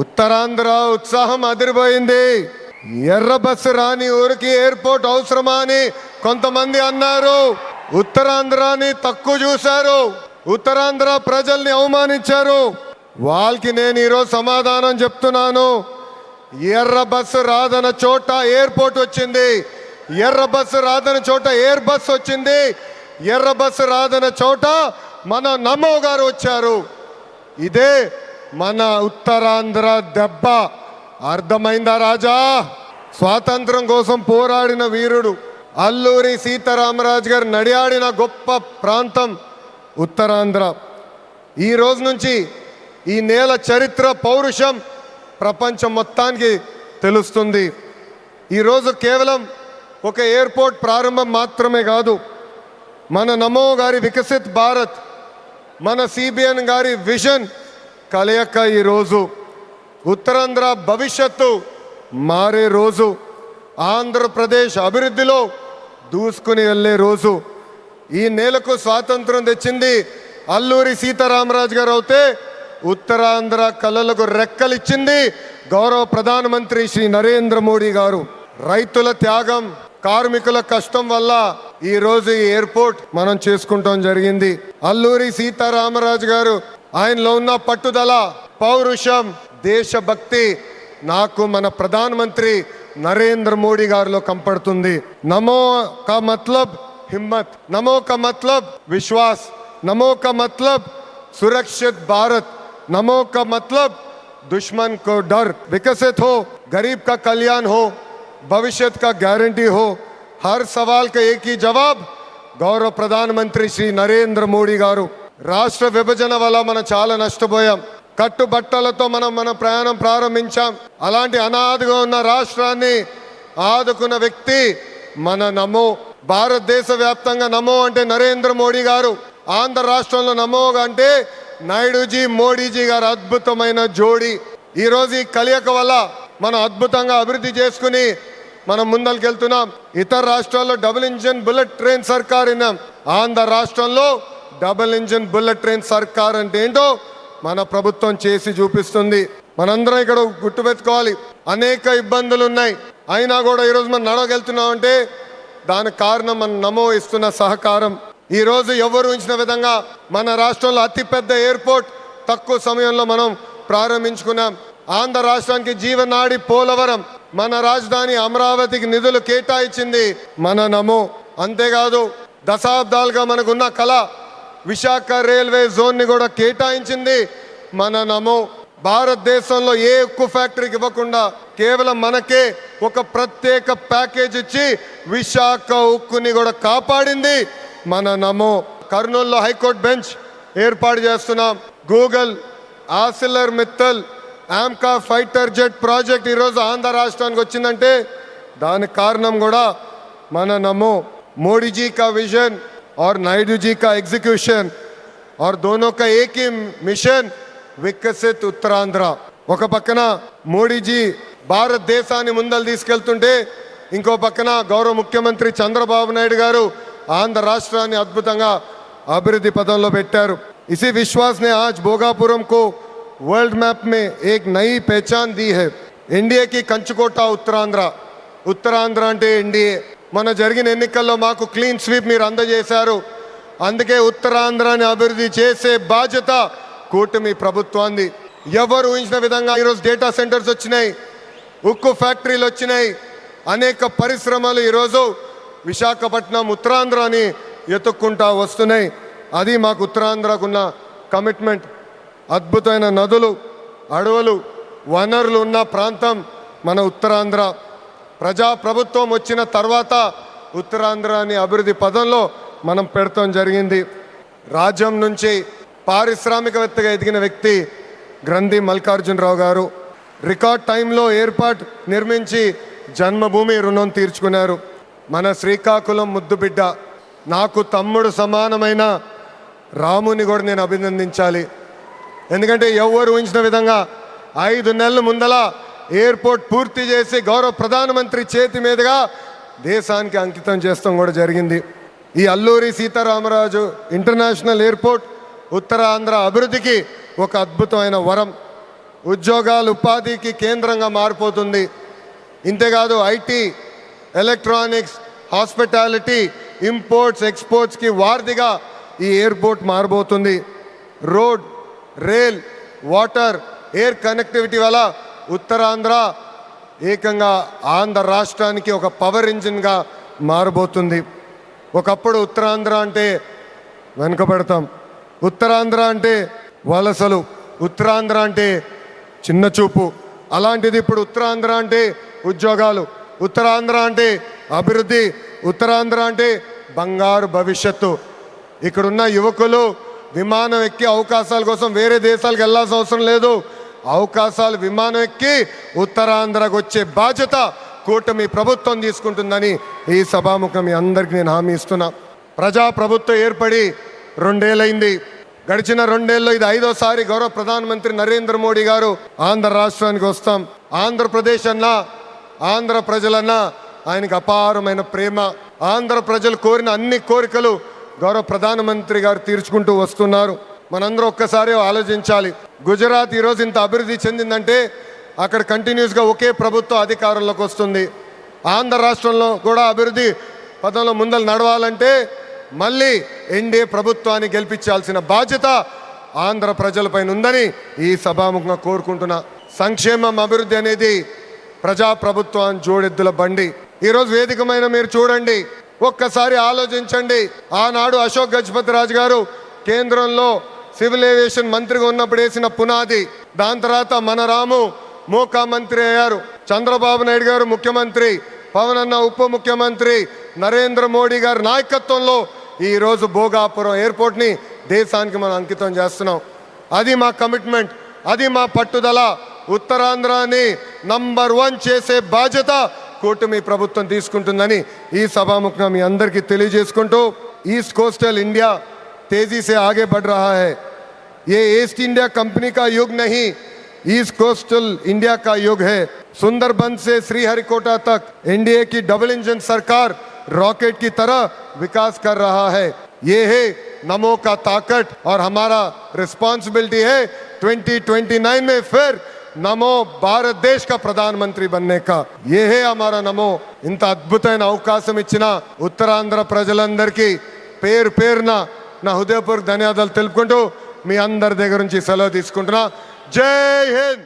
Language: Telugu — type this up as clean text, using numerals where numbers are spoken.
ఉత్తరాంధ్ర ఉత్సాహం అదిరిపోయింది. ఎర్ర బస్సు రాని ఊరికి ఎయిర్పోర్ట్ అవసరమా అని కొంతమంది అన్నారు. ఉత్తరాంధ్రాని తక్కువ చూశారు, ఉత్తరాంధ్ర ప్రజల్ని అవమానించారు. వాళ్ళకి నేను ఈరోజు సమాధానం చెప్తున్నాను. ఎర్ర బస్సు రాదన్న చోట ఎయిర్పోర్ట్ వచ్చింది, ఎర్ర బస్సు రాదన్న చోట ఎయిర్ బస్ వచ్చింది, ఎర్ర బస్సు రాదన్న చోట మన నమో గారు వచ్చారు. ఇదే మన ఉత్తరాంధ్ర దెబ్బ. అర్థమైందా రాజా? స్వాతంత్రం కోసం పోరాడిన వీరుడు అల్లూరి సీతారామరాజు గారు నడియాడిన గొప్ప ప్రాంతం ఉత్తరాంధ్ర. ఈ రోజు నుంచి ఈ నేల చరిత్ర, పౌరుషం ప్రపంచం మొత్తానికి తెలుస్తుంది. ఈరోజు కేవలం ఒక ఎయిర్పోర్ట్ ప్రారంభం మాత్రమే కాదు, మన నమో గారి వికసిత్ భారత్, మన సిబిఎన్ గారి విజన్ కలయిక ఈరోజు ఉత్తరాంధ్ర భవిష్యత్తు మారే రోజు, ఆంధ్రప్రదేశ్ అభివృద్ధిలో దూసుకుని వెళ్ళే రోజు. ఈ నేలకు స్వాతంత్రం తెచ్చింది అల్లూరి సీతారామరాజు గారు అయితే, ఉత్తరాంధ్ర కళలకు రెక్కలిచ్చింది గౌరవ ప్రధానమంత్రి శ్రీ నరేంద్ర మోడీ గారు. రైతుల త్యాగం, కార్మికుల కష్టం వల్ల ఈ రోజు ఈ ఎయిర్పోర్ట్ మనం చేసుకుంటాం జరిగింది. అల్లూరి సీతారామరాజు గారు ఆయనలో ఉన్న పట్టుదల, పౌరుషం, దేశభక్తి నాకు మన ప్రధానమంత్రి నరేంద్ర మోడీ గారిలో కంపడుతుంది. నమో కా మతలబ్ హిమ్మత్, నమో కా మతలబ్ విశ్వాస్, నమో కా మతలబ్ सुरक्षित भारत, नमो का मतलब दुश्मन को डर, विकसित हो, गरीब का कल्याण हो, भविष्य का गारंटी हो. हर सवाल का एक ही जवाब गौरव प्रधानमंत्री श्री नरेंद्र मोदी गारू. రాష్ట్ర విభజన వల్ల మనం చాలా నష్టపోయాం. కట్టుబట్టలతో మన ప్రయాణం ప్రారంభించాం. అలాంటి అనాథగా ఉన్న రాష్ట్రాన్ని ఆదుకున్న వ్యక్తి మన నమో. భారతదేశ వ్యాప్తంగా నమో అంటే నరేంద్ర మోడీ గారు, ఆంధ్ర రాష్ట్రంలో నమో అంటే నాయుడుజీ, మోడీజీ గారు అద్భుతమైన జోడి. ఈరోజు ఈ కలయిక వల్ల మనం అద్భుతంగా అభివృద్ధి చేసుకుని మనం ముందరికెళ్తున్నాం. ఇతర రాష్ట్రాల్లో డబుల్ ఇంజిన్ బుల్లెట్ ట్రైన్ సర్కార్ విన్నాం. ఆంధ్ర రాష్ట్రంలో డబుల్ ఇంజిన్ బుల్లెట్ ట్రైన్ సర్కార్ అంటే ఏంటో మన ప్రభుత్వం చేసి చూపిస్తుంది. మనందరం ఇక్కడ గుర్తుపెట్టుకోవాలి, అనేక ఇబ్బందులు ఉన్నాయి, అయినా కూడా ఈరోజు మనం నడవగలుగుతున్నాం అంటే దానికి కారణం మన నమో ఇస్తున్న సహకారం. ఈరోజు ఎవరు ఉంచిన విధంగా మన రాష్ట్రంలో అతిపెద్ద ఎయిర్పోర్ట్ తక్కువ సమయంలో మనం ప్రారంభించుకున్నాం. ఆంధ్ర రాష్ట్రానికి జీవనాడి పోలవరం, మన రాజధాని అమరావతికి నిధులు కేటాయించింది మన నమో. అంతేకాదు దశాబ్దాలుగా మనకున్న కళ విశాఖ రైల్వే జోన్ని కూడా కేటాయించింది మన నమో. భారతదేశంలో ఏ ఉక్కు ఫ్యాక్టరీకి ఇవ్వకుండా కేవలం మనకే ఒక ప్రత్యేక ప్యాకేజ్ ఇచ్చి విశాఖ ఉక్కుని కూడా కాపాడింది మన నమో. కర్నూలులో హైకోర్టు బెంచ్ ఏర్పాటు చేస్తున్నాం. Google, ఆసిలర్ Mittal, AMCA fighter jet project ఈరోజు ఆంధ్ర రాష్ట్రానికి వచ్చిందంటే దానికి కారణం కూడా మన నమో. मोदी जी का विजन और नायडू जी का एग्जीक्यूशन और दोनों का एक ही मिशन, వికసిత్ ఉత్తరాంధ్ర. ఒక పక్కన మోడీజీ భారతదేశాన్ని ముందలు తీసుకెళ్తుంటే ఇంకో పక్కన గౌరవ ముఖ్యమంత్రి చంద్రబాబు నాయుడు గారు ఆంధ్ర రాష్ట్రాన్ని అద్భుతంగా అభివృద్ధి పదంలో పెట్టారు. इसी विश्वास ने आज भोगापुरम को वर्ल्ड मैप में एक नई पहचान दी है. इंडिया की कंचकोట ఉత్తరాంధ్ర. ఉత్తరాంధ్ర అంటే ఎన్డీఏ. మన జరిగిన ఎన్నికల్లో మాకు క్లీన్ స్వీప్ మీరు అందజేశారు. అందుకే ఉత్తరాంధ్రాన్ని అభివృద్ధి చేసే బాధ్యత కూటమి ప్రభుత్వాన్ని. ఎవరు ఊహించిన విధంగా ఈరోజు డేటా సెంటర్స్ వచ్చినాయి, ఉక్కు ఫ్యాక్టరీలు వచ్చినాయి, అనేక పరిశ్రమలు ఈరోజు విశాఖపట్నం ఉత్తరాంధ్రాని ఎత్తుక్కుంటా వస్తున్నాయి. అది మాకు ఉత్తరాంధ్రకున్న కమిట్మెంట్. అద్భుతమైన నదులు, అడవులు, వనరులు ఉన్న ప్రాంతం మన ఉత్తరాంధ్ర. ప్రజాప్రభుత్వం వచ్చిన తర్వాత ఉత్తరాంధ్రాని అభివృద్ధి పదంలో మనం పెడతాం జరిగింది. రాజ్యం నుంచి పారిశ్రామికవేత్తగా ఎదిగిన వ్యక్తి గ్రంథి మల్లికార్జునరావు గారు రికార్డ్ టైంలో ఎయిర్పోర్ట్ నిర్మించి జన్మభూమి రుణం తీర్చుకున్నారు. మన శ్రీకాకుళం ముద్దుబిడ్డ, నాకు తమ్ముడు సమానమైన రాముని కూడా నేను అభినందించాలి. ఎందుకంటే ఎవరు ఊహించిన విధంగా 5 నెలల ముందల ఎయిర్పోర్ట్ పూర్తి చేసి గౌరవ ప్రధానమంత్రి చేతి మీదుగా దేశానికి అంకితం చేస్తాం కూడా జరిగింది. ఈ అల్లూరి సీతారామరాజు ఇంటర్నేషనల్ ఎయిర్పోర్ట్ ఉత్తరాంధ్ర అభివృద్ధికి ఒక అద్భుతమైన వరం. ఉద్యోగాలు ఉపాధికి కేంద్రంగా మారిపోతుంది. ఇంతేకాదు ఐటీ, ఎలక్ట్రానిక్స్, హాస్పిటాలిటీ, ఇంపోర్ట్స్, ఎక్స్పోర్ట్స్కి వారధిగా ఈ ఎయిర్పోర్ట్ మారబోతుంది. Road, rail, water, air connectivity వల్ల ఉత్తరాంధ్ర ఏకంగా ఆంధ్ర రాష్ట్రానికి ఒక పవర్ ఇంజిన్గా మారబోతుంది. ఒకప్పుడు ఉత్తరాంధ్ర అంటే వెనుకబడతాం, ఉత్తరాంధ్ర అంటే వలసలు, ఉత్తరాంధ్ర అంటే చిన్న చూపు. అలాంటిది ఇప్పుడు ఉత్తరాంధ్ర అంటే ఉద్యోగాలు, ఉత్తరాంధ్ర అంటే అభివృద్ధి, ఉత్తరాంధ్ర అంటే బంగారు భవిష్యత్తు. ఇక్కడున్న యువకులు విమానం ఎక్కి అవకాశాల కోసం వేరే దేశాలకు వెళ్ళాల్సిన అవసరం లేదు. అవకాశాలు విమానం ఎక్కి ఉత్తరాంధ్రకు వచ్చే బాధ్యత కూటమి ప్రభుత్వం తీసుకుంటుందని ఈ సభాముఖం మీ అందరికీ నేను హామీ ఇస్తున్నా. ప్రజా ప్రభుత్వం ఏర్పడి 2 ఏళ్ళైంది. గడిచిన 2 ఏళ్ళలో ఇది 5వ సారి గౌరవ ప్రధానమంత్రి నరేంద్ర మోడీ గారు ఆంధ్ర రాష్ట్రానికి వస్తాం. ఆంధ్రప్రదేశ్ అన్నా, ఆంధ్ర ప్రజలన్నా ఆయనకు అపారమైన ప్రేమ. ఆంధ్ర ప్రజలు కోరిన అన్ని కోరికలు గౌరవ ప్రధానమంత్రి గారు తీర్చుకుంటూ వస్తున్నారు. మనందరూ ఒక్కసారి ఆలోచించాలి. గుజరాత్ ఈరోజు ఇంత అభివృద్ధి చెందిందంటే అక్కడ కంటిన్యూస్గా ఒకే ప్రభుత్వం అధికారంలోకి వస్తుంది. ఆంధ్ర రాష్ట్రంలో కూడా అభివృద్ధి పదంలో ముందలు నడవాలంటే మళ్ళీ ఎన్డీఏ ప్రభుత్వాన్ని గెలిపించాల్సిన బాధ్యత ఆంధ్ర ప్రజలపైన ఉందని ఈ సభాముఖంగా కోరుకుంటున్నా. సంక్షేమం, అభివృద్ధి అనేది ప్రజాప్రభుత్వాన్ని జోడెద్దుల బండి. ఈరోజు వేదికమైన మీరు చూడండి, ఒక్కసారి ఆలోచించండి. ఆనాడు అశోక్ గజపతి రాజు గారు కేంద్రంలో సివిల్ ఏవియేషన్ మంత్రిగా ఉన్నప్పుడు వేసిన పునాది. దాని తర్వాత మన రాము మోకా మంత్రి అయ్యారు, చంద్రబాబు నాయుడు గారు ముఖ్యమంత్రి, పవన్ అన్న ఉప ముఖ్యమంత్రి, నరేంద్ర మోడీ గారి నాయకత్వంలో ఈరోజు భోగాపురం ఎయిర్పోర్ట్ని దేశానికి మనం అంకితం చేస్తున్నాం. అది మా కమిట్మెంట్, అది మా పట్టుదల. ఉత్తరాంధ్రాని నంబర్ 1 చేసే బాధ్యత కూటమి ప్రభుత్వం తీసుకుంటుందని ఈ సభాముఖంగా మీ అందరికీ తెలియజేసుకుంటూ, ईस्ट कोस्टल इंडिया तेजी से आगे बढ़ रहा है. ये ईस्ट इंडिया कंपनी का युग नहीं, ईस्ट कोस्टल इंडिया का युग है. सुंदरबन से श्रीहरिकोटा तक एनडीए की डबल इंजन सरकार रॉकेट की तरह विकास कर रहा है. ये है नमो का ताकत और हमारा रिस्पॉन्सिबिलिटी है 2029 में फिर नमो भारत देश का प्रधानमंत्री बनने का. ये है हमारा नमो. ఇంత అద్భుతమైన అవకాశం ఇచ్చిన ఉత్తరాంధ్ర ప్రజలందరికీ పేరు పేరున నా హృదయపూర్వక ధన్యవాదాలు తెలుపుకుంటూ మీ అందరి దగ్గర నుంచి సెలవు తీసుకుంటున్నా. జై హింద్.